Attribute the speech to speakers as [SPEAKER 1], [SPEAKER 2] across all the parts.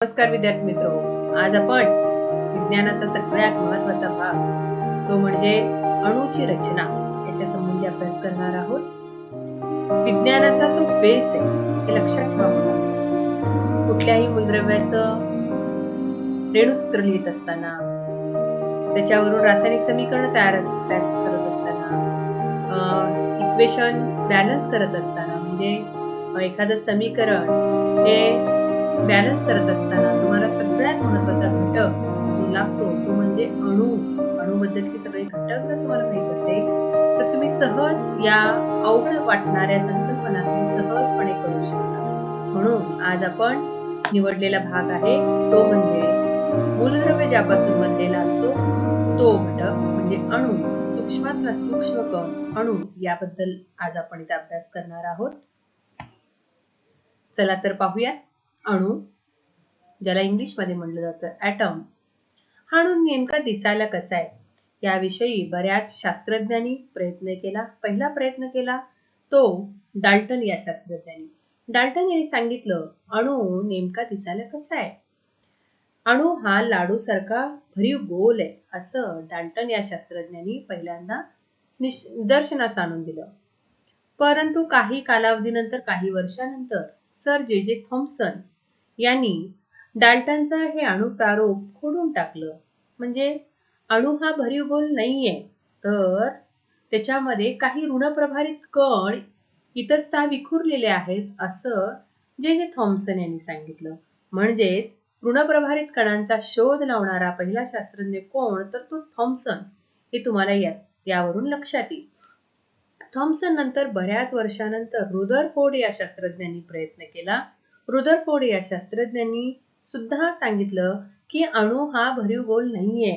[SPEAKER 1] नमस्कार विद्यार्थी मित्र, आज आपण विज्ञानाचा सगळ्यात महत्त्वाचा भाग तो म्हणजे अणूची रचना याच्या संबंधी अभ्यास करणार आहोत. विज्ञानाचा तो बेस आहे हे लक्षात ठेवा. कुठल्याही मूलद्रव्याचं रेणूसूत्र लिहित असताना, त्याच्यावरून रासायनिक समीकरण तयार करत असताना, इक्वेशन बॅलन्स करत असताना, म्हणजे एखादं समीकरण हे बॅलन्स करत असताना तुम्हाला सगळ्यात महत्त्वाचा घटक जो लागतो तो म्हणजे अणूबद्दलचे सगळे घटक जर तुम्हाला माहित असेल तर तुम्ही सहज या अवघड वाटणाऱ्या संकल्पना तुम्ही सहजपणे करू शकता. म्हणून आज आपण निवडलेला भाग आहे तो म्हणजे मूलद्रव्य ज्यापासून बनलेला असतो तो घटक म्हणजे अणू, सूक्ष्मातला सूक्ष्म कण अणू, याबद्दल आज आपण इथे अभ्यास करणार आहोत. चला तर पाहूया. अणू, ज्याला इंग्लिश मध्ये म्हटलं जातं ॲटम, हा अणू नेमका दिसायला कसा आहे याविषयी बऱ्याच शास्त्रज्ञांनी प्रयत्न केला. पहिला प्रयत्न केला तो डाल्टन या शास्त्रज्ञांनी. डाल्टन यांनी सांगितलं अणू नेमका दिसायला कसा आहे. अणू हा लाडूसारखा भरीव गोल आहे असं डाल्टन या शास्त्रज्ञांनी पहिल्यांदा निदर्शनास आणून दिलं. परंतु काही कालावधीनंतर, काही वर्षानंतर सर जे थॉम्सन यांनी डाल्टनचं हे अणुप्रारूप खोडून टाकलं. म्हणजे अणू हा भरीव गोल नाहीये, तर त्याच्यामध्ये काही ऋणप्रभारित कण इतस्ता विखुरलेले आहेत असं जे थॉम्सन यांनी सांगितलं. म्हणजेच ऋणप्रभारित कणांचा शोध लावणारा पहिला शास्त्रज्ञ कोण, तर तो थॉम्सन. हे तुम्हाला यावरून लक्षात येईल. थॉम्सन नंतर बऱ्याच वर्षानंतर रुदरफोर्ड या शास्त्रज्ञांनी प्रयत्न केला. रुदरफोर्ड या शास्त्रज्ञांनी सुद्धा सांगितलं की अणू हा भरीव गोल नाहीये,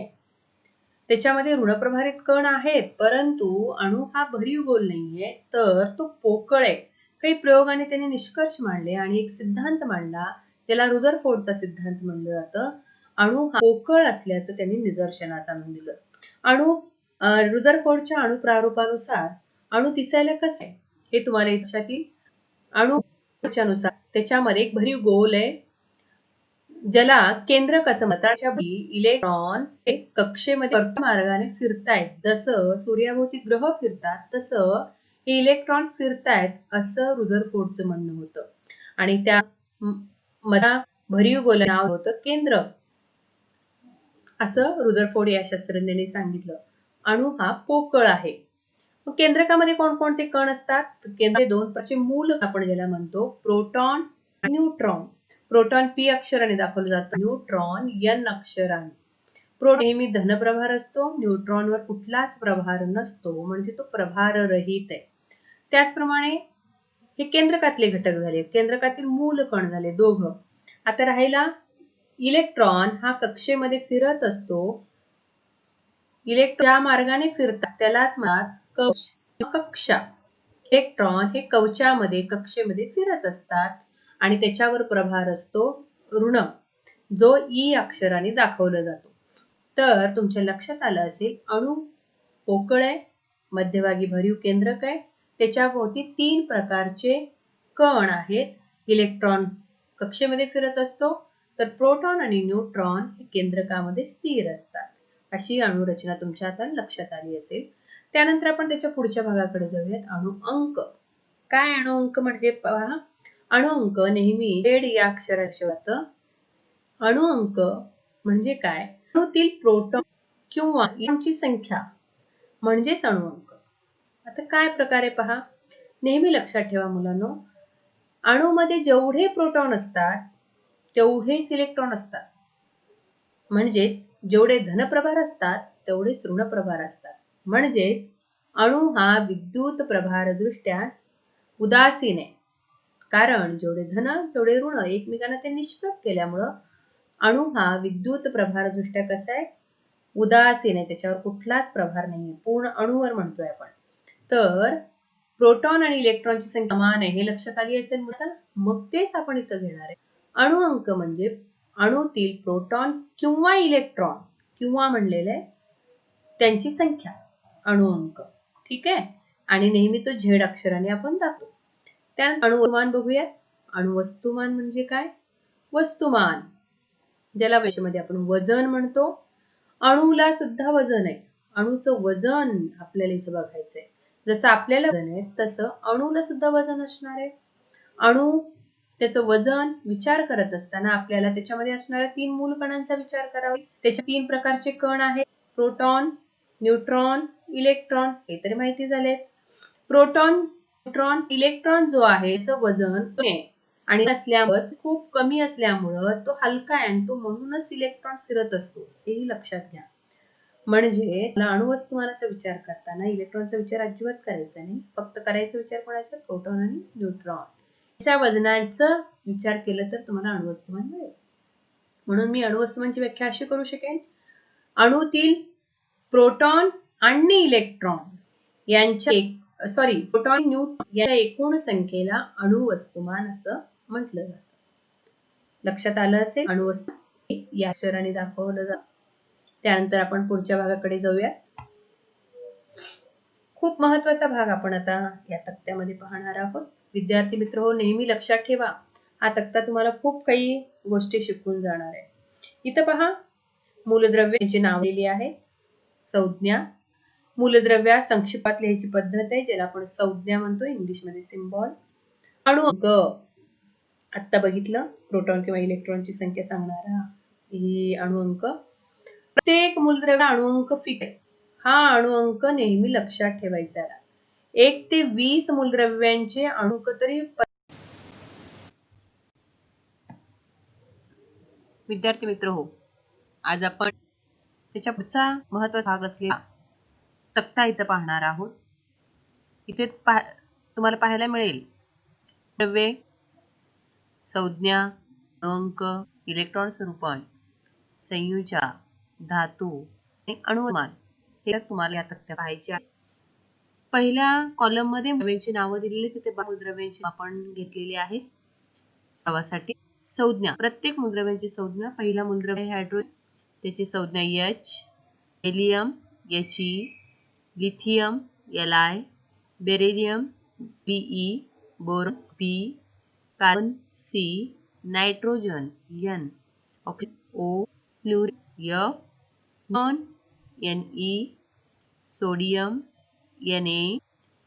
[SPEAKER 1] त्याच्यामध्ये ऋणप्रभारित कण आहेत, परंतु अणू हा भरीव गोल नाहीये, तर तो पोकळ आहे. काही प्रयोगाने त्यांनी निष्कर्ष मांडले आणि एक सिद्धांत मांडला ज्याला रुदरफोर्डचा सिद्धांत म्हणलं जातं. अणू हा पोकळ असल्याचं त्यांनी निदर्शनास आणून दिलं. रुदरफोर्डच्या अणुप्रारूपानुसार अणू दिसायला कसे हे तुम्हाला लक्षात येईल. अणूनुसार त्याच्यामध्ये एक भरीव गोल आहे ज्याला केंद्रक असं म्हणतात. इलेक्ट्रॉन हे कक्षेमध्ये मार्गाने फिरतायत. जसं सूर्याभोवती ग्रह फिरतात तसं हे इलेक्ट्रॉन फिरतायत असं रुदरफोर्डचं म्हणणं होतं. आणि त्या भरीव गोल नाव होतं केंद्रक असं रुदरफोर्ड या शास्त्रज्ञांनी सांगितलं. अणू हा पोकळ आहे. केंद्रकामध्ये कोणकोणते कण असतात? केंद्र दोन प्रकारचे मूल आपण ज्याला म्हणतो, प्रोटॉन आणि न्यूट्रॉन. प्रोटॉन P अक्षराने दाखवलं जातं, न्यूट्रॉन N अक्षराने. प्रोटॉन नेहमी धनप्रभार असतो, न्यूट्रॉनवर कुठलाच प्रभार नसतो, म्हणजे तो प्रभाररहित आहे. त्याचप्रमाणे हे केंद्रकातले घटक झाले, केंद्रकातील मूल कण झाले दोघं. आता राहिला इलेक्ट्रॉन. हा कक्षेमध्ये फिरत असतो. इलेक्ट्रॉन ज्या मार्गाने फिरतात त्यालाच कक्षा. इलेक्ट्रॉन हे कक्षेमध्ये फिरत असतात आणि त्याच्यावर प्रभार असतो ऋण, जो E अक्षराने दाखवला जातो. तर तुमच्या लक्षात आलं असेल अणू पोकळ आहे, मध्यभागी भरीव केंद्रक आहे, त्याच्याभोवती 3 प्रकारचे कण आहेत. इलेक्ट्रॉन कक्षेमध्ये फिरत असतो, तर प्रोटॉन आणि न्यूट्रॉन हे केंद्रकामध्ये स्थिर असतात. अशी अणुरचना तुमच्या आता लक्षात आली असेल. त्यानंतर आपण त्याच्या पुढच्या भागाकडे जाऊयात. अणुअंक. काय अणुअंक म्हणजे पहा. अणुअंक नेहमी Z या अक्षराशी होतं. अणुअंक म्हणजे काय? अणूतील प्रोटॉन किंवा इलेक्ट्रॉनची संख्या म्हणजेच अणुअंक. आता काय प्रकारे पहा, नेहमी लक्षात ठेवा मुलांनो, अणूमध्ये जेवढे प्रोटॉन असतात तेवढेच इलेक्ट्रॉन असतात. म्हणजेच जेवढे धनप्रभार असतात तेवढेच ऋणप्रभार असतात. म्हणजेच अणू हा विद्युत प्रभार दृष्ट्या उदासीन आहे. कारण जेवढे धन तेवढे ऋण एकमेकांना ते निष्प्रभ केल्यामुळं अणू हा विद्युत प्रभार दृष्ट्या कसा आहे? उदासीन आहे. त्याच्यावर कुठलाच प्रभार नाहीये. पूर्ण अणूवर म्हणतोय आपण. तर प्रोटॉन आणि इलेक्ट्रॉनची संख्या समान आहे हे लक्षात आली असेल. मग तेच आपण इथं घेणार आहे. अणुअंक म्हणजे अणूतील प्रोटॉन किंवा इलेक्ट्रॉन, किंवा म्हणलेलं आहे त्यांची संख्या, अणुअंक. ठीक आहे. आणि नेहमी तो Z अक्षराने आपण दाखवतो. त्यानंतर अणुवस्तुमान बघूया. अणुवस्तुमान म्हणजे काय? वस्तुमान ज्याला भाषेमध्ये आपण वजन म्हणतो. अणूला सुद्धा वजन आहे. अणूचं वजन आपल्याला इथे बघायचंय. जसं आपल्याला वजन आहे तसं अणूला सुद्धा वजन असणार आहे. अणू त्याचं वजन विचार करत असताना आपल्याला त्याच्यामध्ये असणाऱ्या 3 मूल कणांचा विचार करावा. त्याच्या 3 प्रकारचे कण आहेत. Proton, neutron, electron. हे तरी माहिती झाले. प्रोटॉन, न्यूट्रॉन, इलेक्ट्रॉन जो आहे त्याचं वजन कमी आहे आणि असल्यामुळे खूप कमी असल्यामुळं तो हलका आहे आणि तो म्हणूनच इलेक्ट्रॉन फिरत असतो. हेही लक्षात घ्या. म्हणजे अणुवस्तुमानाचा विचार करताना इलेक्ट्रॉनचा विचार अजिबात करायचा नाही. फक्त करायचा विचार कोणाचा? प्रोटॉन आणि न्यूट्रॉन. च्या वजनाचा विचार केला तर तुम्हाला अणुवस्तुमान मिळेल. म्हणून मी अणुवस्तुमानची व्याख्या अशी करू शकेन. अणूतील प्रोटॉन आणि इलेक्ट्रॉन यांच्या प्रोटॉन न्यूट्रॉन या एकूण संख्येला अणुवस्तुमान असं म्हटलं जातं. लक्षात आलं असेल. अणुवस्तुमान या अक्षराने दाखवलं जातं. त्यानंतर आपण पुढच्या भागाकडे जाऊया. खूप महत्वाचा भाग आपण आता या तक्त्यामध्ये पाहणार आहोत. विद्यार्थी मित्र हो, नेहमी लक्षात ठेवा, हा तक्ता तुम्हाला खूप काही गोष्टी शिकवून जाणार आहे. इथं पहा, मूलद्रव्यांची नाव दिली आहेत. संज्ञा. मूलद्रव्या संक्षिप्तात लिहायची पद्धत आहे, ज्याला आपण संज्ञा म्हणतो, इंग्लिशमध्ये सिम्बॉल. अणुअंक. आता बघितलं, प्रोटॉन किंवा इलेक्ट्रॉनची संख्या सांगणारा ही अणुअंक. प्रत्येक मूलद्रव्य अणुअंक फिक्स आहे. हा अणुअंक नेहमी लक्षात ठेवायचा. 1 ते 20 मूलद्रव्यांचे अणुअंक तरी. विद्यार्थी मित्र हो, आज आपण त्याच्या पुढचा महत्त्वाचा भाग असलेला तक्ता इथं पाहणार आहोत. इथे तुम्हाला पाहायला मिळेल द्रव्ये, संज्ञा, अणुअंक, इलेक्ट्रॉन स्वरूपण, संयुजा, धातू आणि अणुमान हे तुम्हाला या तक्त्यात पाहायचे आहे. पहिल्या कॉलम मध्ये द्रव्यांची नावं दिलेली, तिथे मूलद्रव्यांची आपण घेतलेली आहेत. सवासाठी संज्ञा. प्रत्येक मूलद्रव्याची संज्ञा. पहिला मूलद्रव्य हायड्रोजन, त्याची संज्ञा H, helium He, lithium Li, beryllium Be, boron B, carbon C, nitrogen N, oxygen O, fluorine F, neon Ne, sodium Na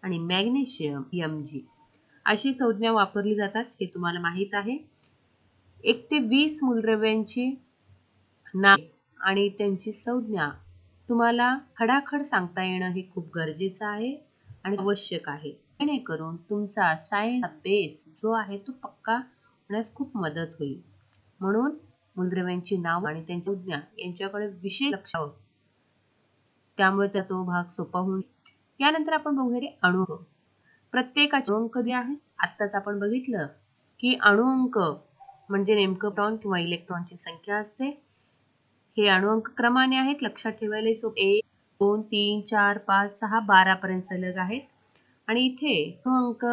[SPEAKER 1] आणि मॅग्नेशियम Mg. अशी संज्ञा वापरली जातात, हे तुम्हाला माहित आहे. 1 ते 20 मूलद्रव्यांची नाव आणि त्यांची संज्ञा तुम्हाला खडाखड सांगता येणं हे खूप गरजेचं आहे आणि आवश्यक आहे, जेणेकरून तुमचा सायन्स बेस जो आहे तो पक्का होण्यास खूप मदत होईल. म्हणून मूलद्रव्यांची नाव आणि त्यांची संज्ञा यांच्याकडे विशेष लक्ष द्यावं, त्यामुळे तो भाग सोपा होईल. यानंतर आपण बघूया अणुअंक. प्रत्येकाचे अणुअंक दिले आहेत. आत्ताच आपण बघितलं की अणुअंक म्हणजे नेमकं प्रोटॉन किंवा इलेक्ट्रॉनची संख्या असते. हे अणुअंक क्रमाने आहेत, लक्षात ठेवायला. 1, 2, 3, 4, 5, 6, 12 पर्यंत सलग आहेत. आणि इथे अणुअंक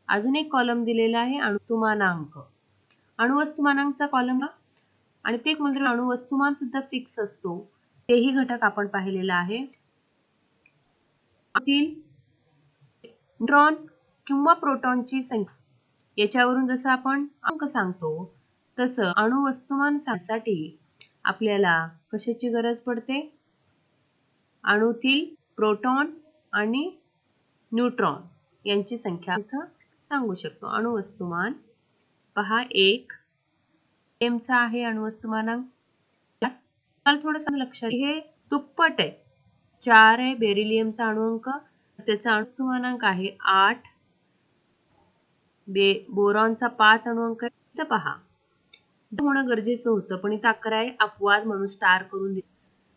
[SPEAKER 1] अजून एक कॉलम दिलेला आहे, अणुवस्तुमानांक. अणुवस्तुमानांकचा कॉलम आणि ते एक मूलद्रव्य अणुवस्तुमान सुद्धा फिक्स असतो, तेही घटक आपण पाहिलेला आहे. न्यूट्रॉन किंवा प्रोटॉनची संख्या याच्यावरून जसं आपण अंक सांगतो तसं अणुवस्तुमान सांगण्यासाठी आपल्याला कशाची गरज पडते? अणूतील प्रोटॉन आणि न्यूट्रॉन यांची संख्या इथं सांगू शकतो. अणुवस्तुमान पहा, 1 चा आहे अणुवस्तुमानांक. मला थोडंसं लक्षात, हे दुप्पट आहे. 4 आहे बेरिलियमचा अणुअंक, त्याचा अणुवस्तुमानांक आहे 8. बोरॉनचा 5 अणुअंक आहे. इथं पहा, होणं गरजेचं होतं, पण इथं 11 आहे. अपवाद म्हणून स्टार करून दिले.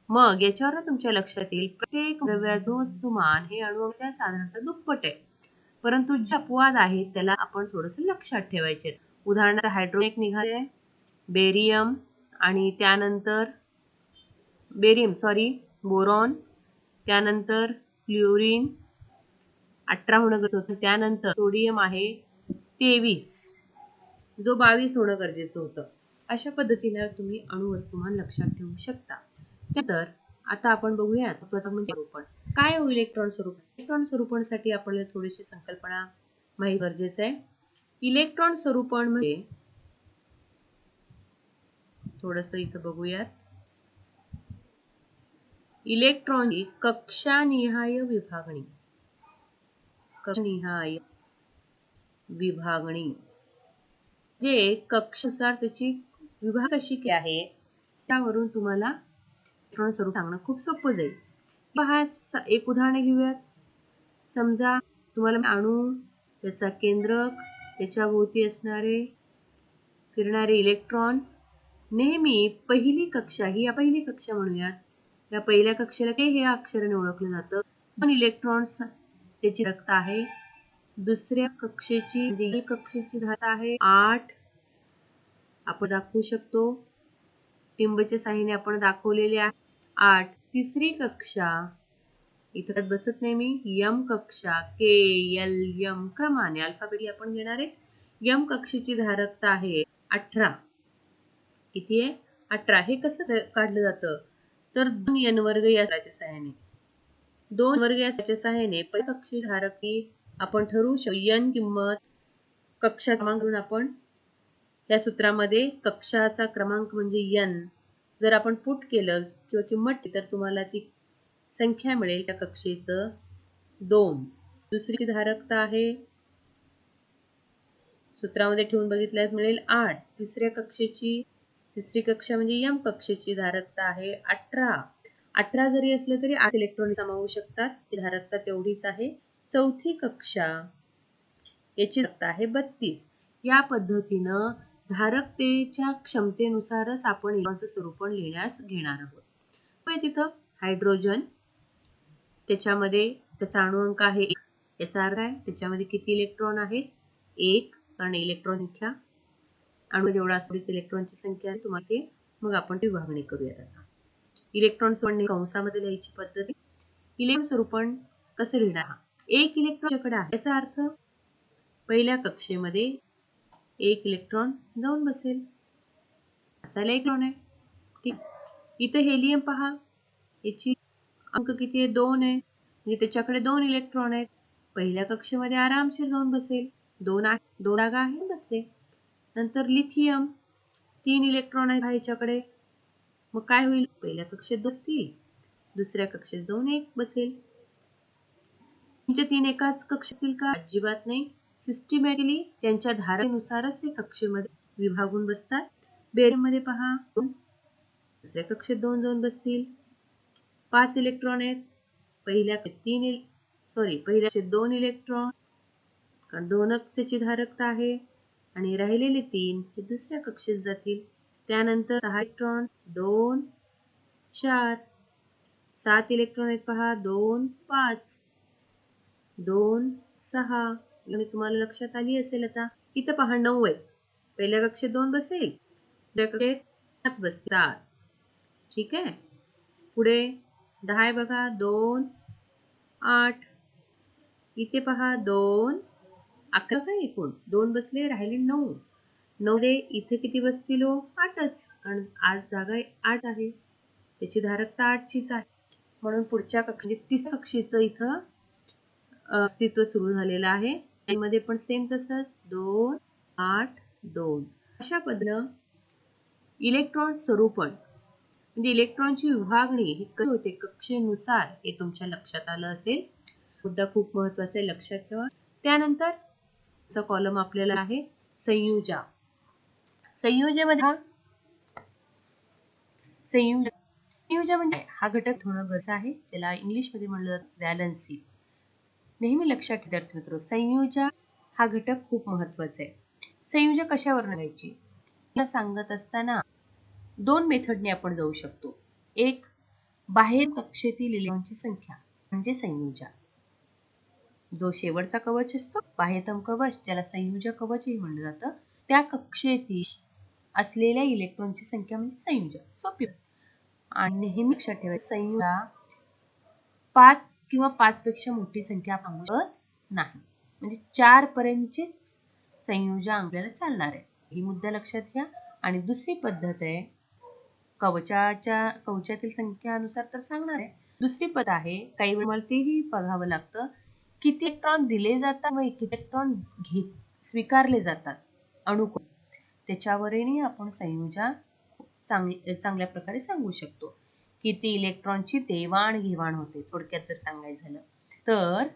[SPEAKER 1] मग याच्यावर तुमच्या लक्षात येईल, प्रत्येक द्रव्याचं वस्तुमान हे अणुअंकाच्या साधारणतः दुप्पट आहे. परंतु जे अपवाद आहेत त्याला आपण थोडंसं लक्षात ठेवायचे. उदाहरणार्थ हायड्रोजन एक निघाले, बेरियम आणि त्यानंतर बोरॉन, त्यानंतर फ्लोरीन 18 होणं गरजेचं होतं. त्यानंतर सोडियम आहे 23, जो 22 होणं गरजेचं होतं. अशा पद्धतीने तुम्ही अणुवस्तुमान लक्षात ठेवू शकता. तर आता आपण बघूया स्वरूपण काय होईल. इलेक्ट्रॉन स्वरूपण. इलेक्ट्रॉन स्वरूपणसाठी आपल्याला थोडीशी संकल्पना माहिती गरजेचं आहे. इलेक्ट्रॉन स्वरूपण म्हणजे थोडंसं इथं बघूयात. इलेक्ट्रॉनची कक्षानिहाय विभागणी. कक्षानिहाय विभागणी जे कक्षानुसार त्याची विभाग कशी काय आहे त्यावरून तुम्हाला इलेक्ट्रॉन स्वरूप सांगणं खूप सोपं जाईल. पहा, एक उदाहरण घेऊयात. समजा तुम्हाला अणू, त्याचा केंद्रक, त्याच्या भोवती असणारे फिरणारे इलेक्ट्रॉन, नेहमी पहिली कक्षा ही पहिली कक्षा म्हणूयात. या पहिल्या कक्षेला के हे अक्षराने ओळखलं जातं. 2 इलेक्ट्रॉन्स त्याची रक्त आहे. दुसऱ्या कक्षेची म्हणजे कक्षेची धारा आहे 8. आपण दाखवू शकतो, टिंबच्या साहाय्याने आपण दाखवलेले आहे 8. तिसरी कक्षा इथं बसत नाही मी, यम कक्षा KLM क्रमाने अल्फाबेटी आपण घेणार आहे. यम कक्षेची धारकता आहे 18. किती आहे? 18. हे कसं काढलं जातं तर 2 n वर्ग या सूत्राच्या साहाय्याने. 2 वर्ग या सूत्राच्या साहाय्याने पहिल्या कक्षेची धारकता आपण ठरवू शकतो. n किंमत कक्षा क्रमांक म्हणून आपण या सूत्रामध्ये कक्षाचा क्रमांक म्हणजे n जर आपण पुट केलं किंवा किंमत तर तुम्हाला ती संख्या मिळेल त्या कक्षेचं 2. दुसरी धारकता आहे सूत्रामध्ये ठेवून बघितल्यास मिळेल 8. तिसरी कक्षा म्हणजे यम कक्षेची धारकता आहे 18. 18 जरी असलं तरी 8 इलेक्ट्रॉन सामावू शकतात. ती धारकता तेवढीच आहे. चौथी कक्षा याची धारकता आहे 32. या पद्धतीनं धारकतेच्या क्षमतेनुसारच आपण इलेक्ट्रॉनचं स्वरूपण लिहिण्यास घेणार आहोत. तिथं हायड्रोजन, त्याच्यामध्ये त्याचा अणुअंक आहे 1. याचा अर्थ आहे त्याच्यामध्ये किती इलेक्ट्रॉन आहेत? 1. कारण इलेक्ट्रॉन संख्या अणू जेवढा असतो इलेक्ट्रॉनची संख्या आहे तुम्हाला ते मग आपण ती विभागणी करूयात. आता इलेक्ट्रॉन स्वरूपण कंसामध्ये लिहायची पद्धत. इलेक्ट्रॉन स्वरूपण कसं लिहिणार? 1 इलेक्ट्रॉनकडे आहे याचा अर्थ पहिल्या कक्षेमध्ये 1 इलेक्ट्रॉन जाऊन बसेल. असायला इलेक्ट्रॉन आहे. ठीक. इथं हेलियम पहा, याची अंक किती आहे? 2 आहे. म्हणजे त्याच्याकडे 2 इलेक्ट्रॉन आहेत. पहिल्या कक्षेमध्ये आरामशीर जाऊन बसेल. 2 जागा आहे बसले. नंतर लिथियम 3 इलेक्ट्रॉन आहेत ह्याच्याकडे. मग काय होईल? पहिल्या कक्षेत बसतील, दुसऱ्या कक्षेत जाऊन 1 बसेल. 3 एकाच कक्षेतील का? अजिबात नाही. सिस्टमॅटिकली त्यांच्या धारकतेनुसारच ते कक्षेमध्ये विभागून बसतात. बेरियम मध्ये पहा, दुसऱ्या कक्षेत 2 जाऊन बसतील. 5 इलेक्ट्रॉन आहेत. पहिल्या कक्षेत 2 इलेक्ट्रॉन कारण 2 कक्षेची धारकता आहे आणि राहिलेले 3 हे दुसऱ्या कक्षेत जातील. त्यानंतर 6 इलेक्ट्रॉन 2 4 7 इलेक्ट्रॉन आहेत पहा, 2 5 2 6. आणि तुम्हाला लक्षात आली असेल आता. इथं पहा 9 आहे. पहिल्या कक्षेत 2 बसेल, दुसऱ्या कक्षेत 7 बसतील. 7. ठीक आहे. पुढे 10 आहे बघा, 2 8. इथे पहा 2 11 काय एकूण 2 बसले, राहिले 9. 9 दे इथे किती बसतील हो? 8च, कारण आज जागा 8 आहे. त्याची धारकता 8चीच आहे. म्हणून पुढच्या कक्षेत तिसऱ्या कक्षेचं इथं अस्तित्व सुरू झालेलं आहे. त्यामध्ये पण सेम तसंच 2 8 2. अशा पद्धतीनं इलेक्ट्रॉन स्वरूपण म्हणजे इलेक्ट्रॉनची विभागणी ही कशी होते कक्षेनुसार हे तुमच्या लक्षात आलं असेल. मुद्दा खूप महत्त्वाचा आहे, लक्षात ठेवा. त्यानंतर कॉलम आपल्याला आहे संयुजा. संयुजेमध्ये संयुजा म्हणजे हा घटक होणं गरजेचं आहे. त्याला इंग्लिश मध्ये म्हणलं व्हॅलन्सी. नेहमी लक्षात ठेवा विद्यार्थी मित्र, संयुजा हा घटक खूप महत्त्वाचा आहे. संयुजा कशावर घ्यायची मला सांगत असताना 2 मेथडने आपण जाऊ शकतो. एक, बाहेर कक्षेतील इलेक्ट्रॉनची संख्या म्हणजे संयुजा. जो शेवटचा कवच असतो बाह्यतम कवच, ज्याला संयुजा कवचही म्हणलं जातं, त्या कक्षेतील असलेल्या इलेक्ट्रॉनची संख्या म्हणजे संयुजा. सोपी. आणि नेहमी लक्षात ठेवायचं संयुजा 5 किंवा 5 पेक्षा मोठी संख्या सांगू शकत नाही. म्हणजे 4 पर्यंतचीच संयुजा आपल्याला चालणार आहे. ही मुद्दा लक्षात घ्या. आणि दुसरी पद्धत आहे कवचातील संख्यानुसार तर सांगणार आहे. दुसरी पद्धत आहे, काही वेळ मला तेही बघावं लागतं, किती इलेक्ट्रॉन दिले जातात व किती इलेक्ट्रॉन स्वीकारले जातात अणुकडून, त्याच्यावरही आपण संयुजा चांगल्या प्रकारे सांगू शकतो. किती इलेक्ट्रॉनची देवाणघेवाण होते. थोडक्यात जर सांगायचं झालं तर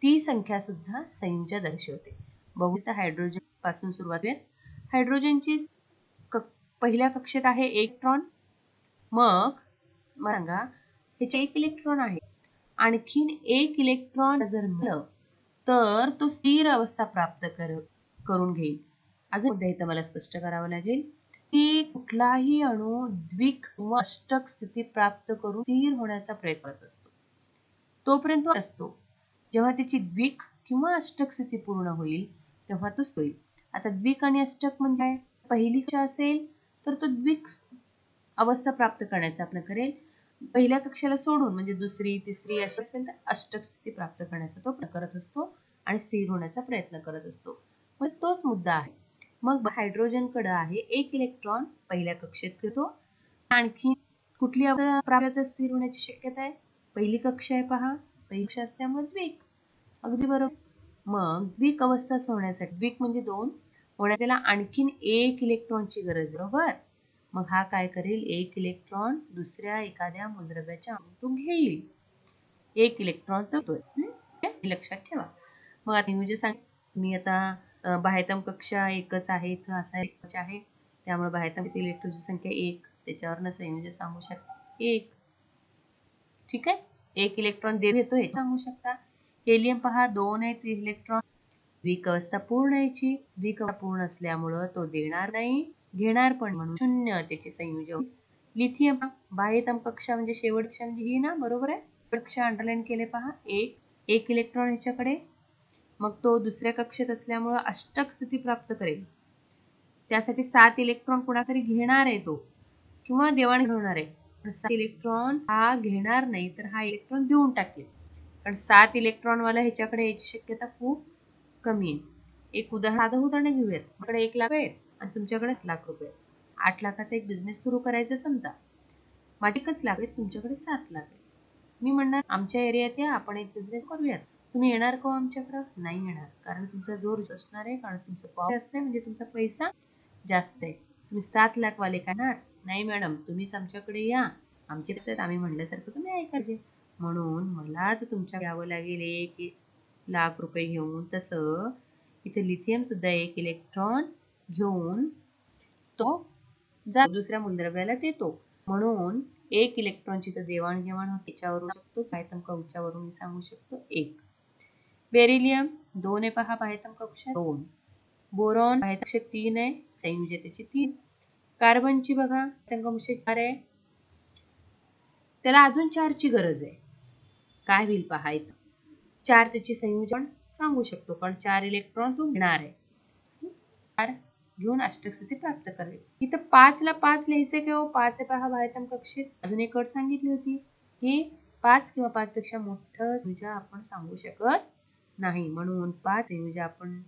[SPEAKER 1] ती संख्या सुद्धा संयुजा दर्शवते. बघूया हायड्रोजन पासून सुरुवात करूया. हायड्रोजनची पहिल्या कक्षेत आहे इलेक्ट्रॉन. मग सांगा ह्याचे एक इलेक्ट्रॉन आहे. आणखीन एक इलेक्ट्रॉन जर मिळालं तर तो स्थिर अवस्था प्राप्त करून घेईल. अजून मुद्दा इथं मला स्पष्ट करावा लागेल की कुठलाही अणू द्विक व अष्टक स्थिती प्राप्त करून स्थिर होण्याचा प्रयत्न करत असतो. तोपर्यंत असतो. जेव्हा त्याची द्विक किंवा अष्टक स्थिती पूर्ण होईल तेव्हा तो होईल. आता द्विक आणि अष्टक म्हणजे पहिली कक्षा असेल तर तो द्विक अवस्था प्राप्त करण्याचा प्रयत्न करेल. पहिल्या कक्षेला सोडून म्हणजे दुसरी तिसरी अशी असेल तर अष्टक स्थिती प्राप्त करण्याचा तो प्रयत्न करत असतो आणि स्थिर होण्याचा प्रयत्न करत असतो. मग तोच मुद्दा आहे. मग हायड्रोजन कडे आहे एक इलेक्ट्रॉन पहिल्या कक्षेत फिरतो. आणखी कुठली अवस्था प्राप्त स्थिर होण्याची शक्यता आहे? पहिली कक्षा आहे पहा. पहिली कक्षा असल्यामुळे द्विक. अगदी बरोबर. मग द्विक अवस्था होण्यासाठी द्विक म्हणजे दोन होण्यात त्याला आणखीन एक इलेक्ट्रॉनची गरज बरोबर. मग हा काय करेल एक इलेक्ट्रॉन दुसऱ्या एखाद्या मूलद्रव्याच्या अणूतून घेईल. एक इलेक्ट्रॉन तो लक्षात ठेवा. मग आता म्हणजे सांग मी आता बाह्यतम कक्षा एकच आहे इथं असा एक आहे त्यामुळे बाह्यतम इलेक्ट्रॉनची संख्या एक त्याच्यावरनं संयोजन सांगू शकता एक. ठीक आहे. एक इलेक्ट्रॉन देतो हे सांगू शकता. हेलियम पहा दोन आहेत इलेक्ट्रॉन. द्विक अवस्था पूर्ण यायची. द्विक अवस्था पूर्ण असल्यामुळं तो देणार नाही घेणार पण म्हणून शून्य त्याची संयोजन. लिथियम बाह्यतम कक्षा म्हणजे शेवट कक्षा म्हणजे ही ना बरोबर आहे. कक्षा अंडरलाईन केले पहा एक इलेक्ट्रॉन ह्याच्याकडे. मग तो दुसऱ्या कक्षेत असल्यामुळं अष्टक स्थिती प्राप्त करेल. त्यासाठी 7 इलेक्ट्रॉन कुणातरी घेणार आहे तो किंवा देवाणघेवाण होणार आहे. पण 7 इलेक्ट्रॉन हा घेणार नाही तर हा इलेक्ट्रॉन देऊन टाकेल. कारण 7 इलेक्ट्रॉन वाला ह्याच्याकडे याची शक्यता खूप कमी आहे. एक साधं उदाहरण घेऊयात. आपल्याकडे 1 लाख आहे आणि तुमच्याकडे 7 लाख रुपये. 8 लाखाचा एक बिझनेस सुरू करायचा समजा. माझे 1 लाख आहेत तुमच्याकडे 7 लाख आहे. मी म्हणणार आमच्या एरियात या आपण एक बिझनेस करूयात. तुम्ही येणार का आमच्याकडं? नाही येणार. कारण तुमचा जोर असणार आहे कारण तुमचं पॉवर असते म्हणजे तुमचा पैसा जास्त आहे. तुम्ही 7 लाख वाले करणार नाही मॅडम तुम्हीच आमच्याकडे या. आमचे पैसे आहेत आम्ही म्हणल्यासारखं तुम्ही ऐकायचे. म्हणून मलाच तुमच्या यावं लागेल 1 लाख रुपये घेऊन. तसं इथे लिथियम सुद्धा एक इलेक्ट्रॉन घेऊन तो दुसऱ्या मूलद्रव्याला देतो. म्हणून एक इलेक्ट्रॉनची तर देवाणघेवाण होते त्याच्यावरून शकतो बाह्यतम कक्षावरून सांगू शकतो 1. बेरिलियम 2 आहे पहा बाह्यतम कक्षा 2. बोरॉन बाह्यतम कक्षा 3 आहे संयोजकतेची 3. कार्बनची बघा कक्षा 4 आहे. त्याला अजून 4 ची गरज आहे. काय होईल पहा इथं 4 त्याची संयोजन सांगू शकतो कारण 4 इलेक्ट्रॉन तो घेणार आहे. 4 घेऊन अष्टक स्थिती प्राप्त करेल. इथं 5 ला 5 लिहायचे किंवा 5 आहे पहा बाह्यतम कक्षेत. अजून एक अट सांगितली होती की 5 किंवा 5 पेक्षा मोठं संयोजन आपण सांगू शकत नाही. म्हणून 5 संयोजन आपण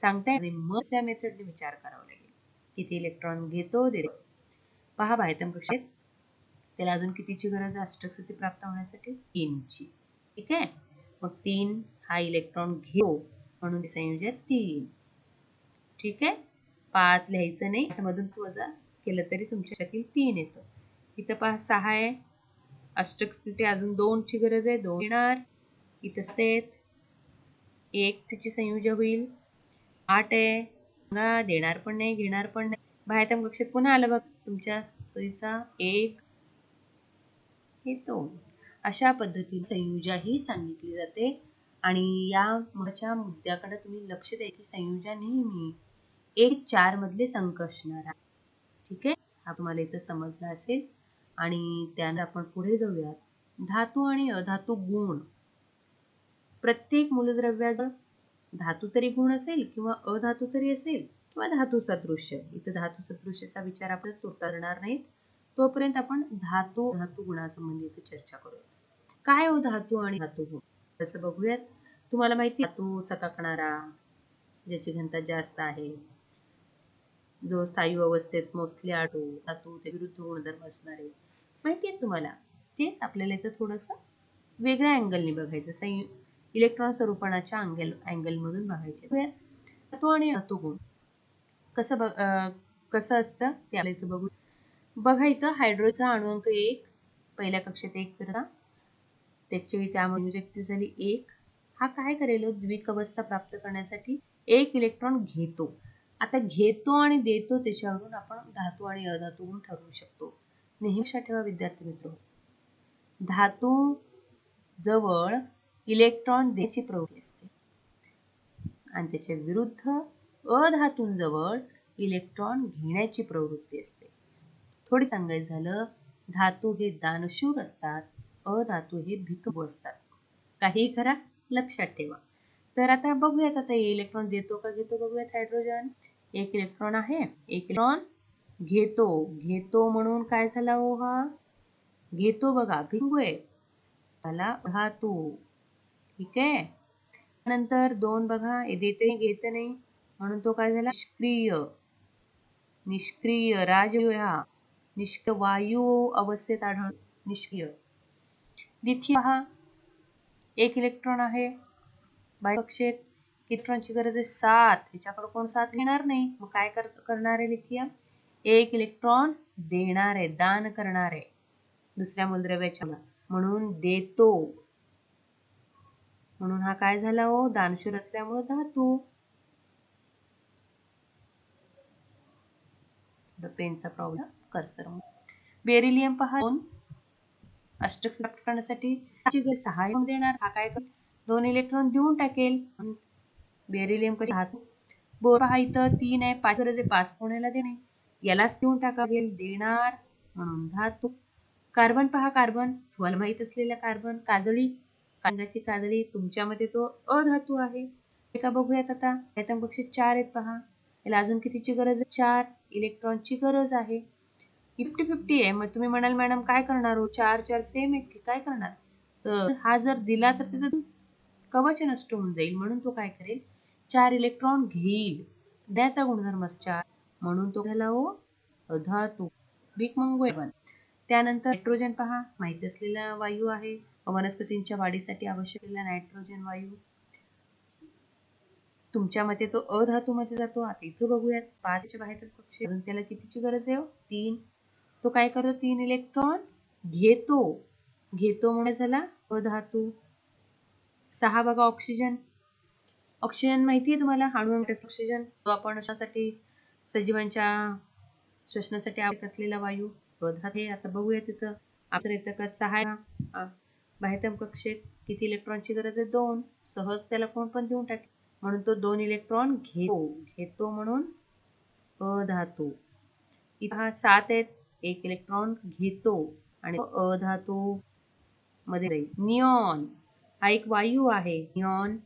[SPEAKER 1] सांगताय आणि मग त्या मेथडने विचार करावा लागेल. किती इलेक्ट्रॉन घेतो देतो. पहा बाह्यतम कक्षेत त्याला अजून कितीची गरज आहे अष्टक स्थिती प्राप्त होण्यासाठी 3 ची. ठीक आहे. मग 3 हा इलेक्ट्रॉन घेऊ म्हणून संयोजन 3. ठीक आहे. 5 लिहायचं नाही 8 मधून वजा केलं तरी तुमच्यातील 3 येतं. इथं पहा 6 आहे अष्टक स्थिती अजून 2 ची गरज आहे 2 येणार. इथं 7 आहेत 1 त्याची संयोजन होईल. 8 आहे देणार पण नाही घेणार पण नाही. बाह्यतम कक्षेत पुन्हा आलं बघ तुमच्या सोयीचा 1 हे 2. अशा पद्धतीने संयोजा ही सांगितली जाते आणि या मुद्द्याकडे तुम्ही लक्ष द्या की संयोजा नेहमी 1-4 मधलेच अंक असणार आहे. ठीक आहे. हा तुम्हाला इथं समजला असेल आणि त्यानंतर आपण पुढे जाऊयात. धातू आणि अधातू गुण. प्रत्येक मूलद्रव्याजवळ धातू तरी गुण असेल किंवा अधातू तरी असेल किंवा धातू सदृश्य. इथं धातू सदृश्याचा विचार आपण तुर्ता करणार नाहीत. तोपर्यंत आपण धातू गुणासंबंधी चर्चा करूया. काय हो धातू आणि धातू गुण तसं बघूयात. तुम्हाला माहिती धातू चकाकणारा ज्याची घनता जास्त आहे जो स्थायू अवस्थेत मोस्टली आढळतो धातू ते विरुद्ध गुणधर्म असणारे माहिती आहे तुम्हाला. तेच आपल्याला इथं थोडंसं वेगळ्या अँगलने बघायचं इलेक्ट्रॉन स्वरूपणाच्या अँगल मधून बघायचे. धातू आणि धातू गुण कसं असतं ते आपल्याला इथं बघू. बघा इथं हायड्रोजनचा अणुअंक 1, पहिल्या कक्षेत 1 फिरला, त्याची वेळी त्यामुळे व्यक्ती झाली 1. हा काय करेल द्विक अवस्था प्राप्त करण्यासाठी 1 इलेक्ट्रॉन घेतो. आता घेतो आणि देतो त्याच्यावरून आपण धातू आणि अधातू गुण ठरवू शकतो. नेहमी लक्षात ठेवा विद्यार्थी मित्र, धातू जवळ इलेक्ट्रॉन द्यायची प्रवृत्ती असते आणि त्याच्या विरुद्ध अधातूंजवळ इलेक्ट्रॉन घेण्याची प्रवृत्ती असते. थोडी सांगायचं झालं, धातू हे दानशूर असतात, अधातू हे भिकू असतात. काही करा, लक्षात ठेवा. तर आता बघूयात, आता इलेक्ट्रॉन देतो का घेतो बघूयात. हायड्रोजन 1 इलेक्ट्रॉन आहे, 1 इलेक्ट्रॉन घेतो म्हणून काय झाला हो, हा घेतो बघा, भिंगू आहे, झाला धातू. ठीक आहे. नंतर 2 बघा, देते घेत नाही म्हणून तो काय झाला, निष्क्रिय राजवायू, हा निष्क्रिय वायू अवस्थेत आढळ, निष्क्रिय. लिथियम पहा, 1 इलेक्ट्रॉन आहे, बाह्य कक्षेत, इलेक्ट्रॉनची गरज आहे 7, ह्याच्याकडे कोण 7 घेणार नाही, मग काय करणार आहे लिथियम, 1 इलेक्ट्रॉन देणार आहे, दान करणार आहे दुसऱ्या मूलद्रव्याच्या, म्हणून देतो, म्हणून हा काय झाला हो, दानशूर असल्यामुळे धातू. पेनचा प्रॉब्लेम, कर्सर. बेरिलियम पहा, 2 अष्टक प्राप्त करण्यासाठी 6 देणार, हा काय 2 इलेक्ट्रॉन देऊन टाकेल, बेरिलियम कशी धातू. बोर पहा इथं 3 आहे, 5 गरज आहे, 5 कोणाला देणे, यालाच देऊन टाकावेल, देणार म्हणून धातू. कार्बन पहा, कार्बन तुम्हाला माहित असलेला कार्बन, काजळी, कांद्याची काजळी, तुमच्यामध्ये तो अधातू आहे. एका बघूयात आता, ऍटम कक्षेत 4 आहेत पहा, याला अजून कितीची गरज आहे, 4 इलेक्ट्रॉनची गरज आहे. 50-50 आहे, मग तुम्ही म्हणाल मॅडम काय करणार हो, 4 सेम आहे, काय करणार, तर हा जर दिला तर त्याचं कवच नष्ट होऊन जाईल, म्हणून तो काय करेल, 4 इलेक्ट्रॉन घेईल, द्याचा गुणधर्म 4, म्हणून तो झाला हो अधातू, बिग मंगू आहे. त्यानंतर नायट्रोजन पहा, माहिती असलेला वायू आहे, वनस्पतींच्या वाढीसाठी आवश्यक असलेला नायट्रोजन वायू, तुमच्या मते तो अधातू मध्ये जातो. आता इथं बघूयात, 5च्या बाहेर कक्षेत अजून त्याला कितीची गरज आहे, 3, तो काय करतो, 3 इलेक्ट्रॉन घेतो म्हणजे झाला अधातू. 6 बघा, ऑक्सिजन माहिती आहे तुम्हाला, अणु ऑक्सिजन, तो आपण श्वसनासाठी, सजीवांच्या श्वसनासाठी आवश्यक असलेला वायू, अधातू आहे. आता बघूया तिथं आपलं येतं का, 6 बाह्यतम कक्षेत किती इलेक्ट्रॉनची गरज आहे, 2, सहज त्याला कोण पण देऊन टाकेल, म्हणून तो 2 इलेक्ट्रॉन घेतो म्हणून अधातू. इथं हा 7 आहेत, 1 इलेक्ट्रॉन घेतो आणि अधातू मध्ये राहील. निऑन हा एक वायू आहे, निऑन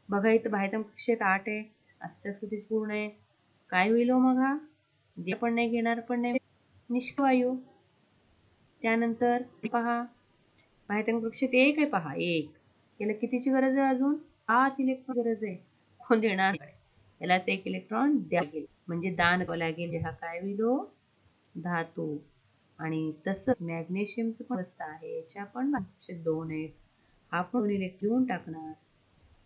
[SPEAKER 1] बघा इथं बाह्यतम कक्षेत 8 आहे, अष्टक स्थिती पूर्ण आहे, काय होईल हो मग, हा दे पण नाही घेणार पण नाही, निष्क्रिय वायू. त्यानंतर पहा, बाह्यतम कक्षेत 1 आहे पहा, 1, याला कितीची गरज आहे, अजून 8 इलेक्ट्रॉन गरज आहे, कोण देणार, यालाच 1 इलेक्ट्रॉन द्यावा लागेल, म्हणजे दान करावं लागेल, हा काय होईल हो, धातू. आणि तसंच मॅग्नेशियमचं पण अवस्था आहे, याच्या पण 2 आहेत, हा पण 2 इलेक्ट्रॉन देऊन टाकणार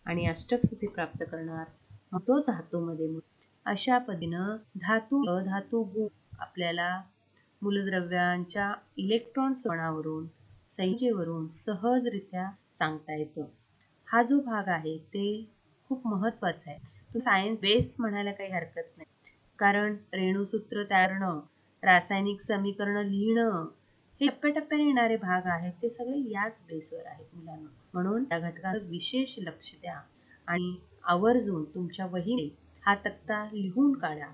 [SPEAKER 1] आणि अष्टक स्थिती प्राप्त करणार, मग तो धातूमध्ये. अशा पद्धतीनं धातू अधातू गुण आपल्याला मूलद्रव्यांच्या इलेक्ट्रॉन स्वरूपावरून, संयोजनेवरून सहजरित्या सांगता येतं. हा जो भाग आहे ते खूप महत्वाचा आहे, तो सायन्स बेस म्हणायला काही हरकत नाही, कारण रेणूसूत्र तयार करणं, रासायनिक समीकरण लिहिणं, हे टप्प्याटप्प्याने येणारे भाग आहेत, ते सगळे याच बेसवर आहेत मुलांना, म्हणून त्या घटकावर विशेष लक्ष द्या आणि आवर्जून तुमच्या वहीने हा तक्ता लिहून काढा.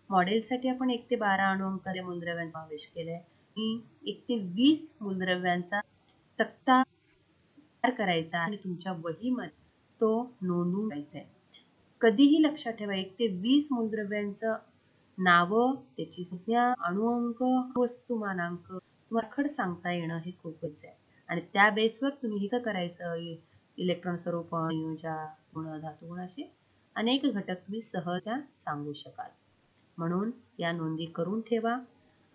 [SPEAKER 1] मॉडेलसाठी आपण 1 ते 12 अणुअंकाच्या मूलद्रव्यांचा समावेश केलाय, मी 1 ते 20 मूलद्रव्यांचा तक्ता तयार करायचा आणि तुमच्या वहीमध्ये तो नोंदवून द्यायचा आहे. कधीही लक्षात ठेवा, 1 ते 20 मूलद्रव्यांचं नावं, त्याची संज्ञा, अणुअंक, वस्तुमानांक तुम्हाला खड सांगता येणं हे खूप गरजेचं आहे आणि त्या बेसवर तुम्ही हिचं करायचं, इलेक्ट्रॉन स्वरूप, संयोजा, गुण, धातू गुण, असे अनेक घटक तुम्ही सहज सांगू शकाल. म्हणून या नोंदी करून ठेवा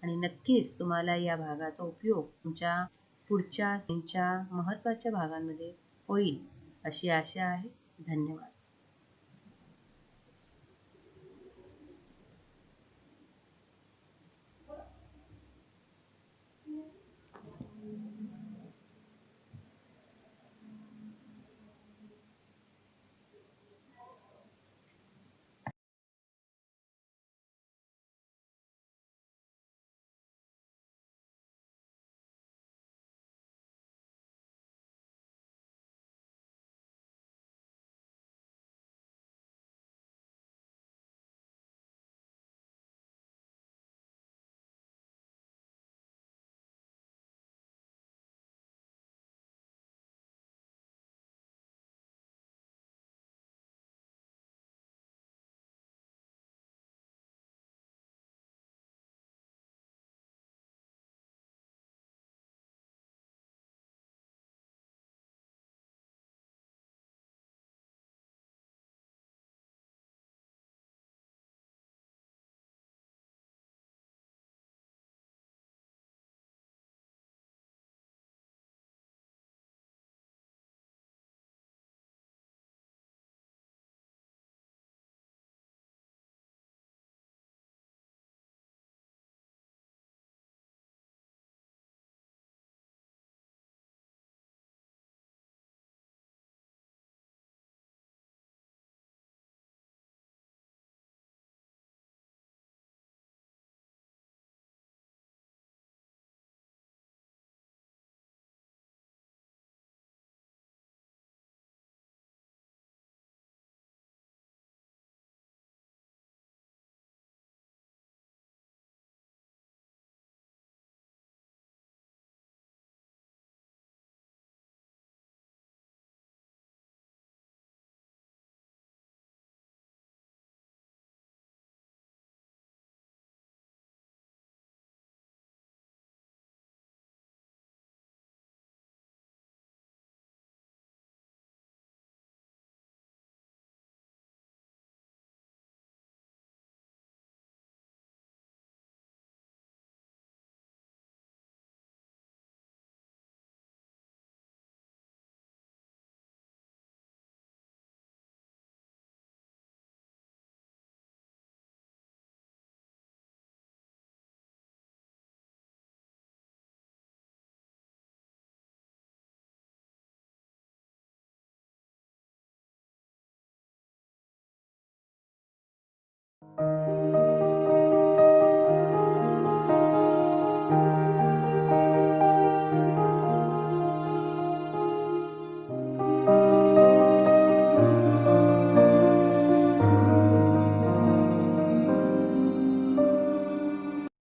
[SPEAKER 1] आणि नक्कीच तुम्हाला या भागाचा उपयोग तुमच्या पुढच्या महत्त्वाच्या भागांमध्ये होईल अशी आशा आहे. धन्यवाद.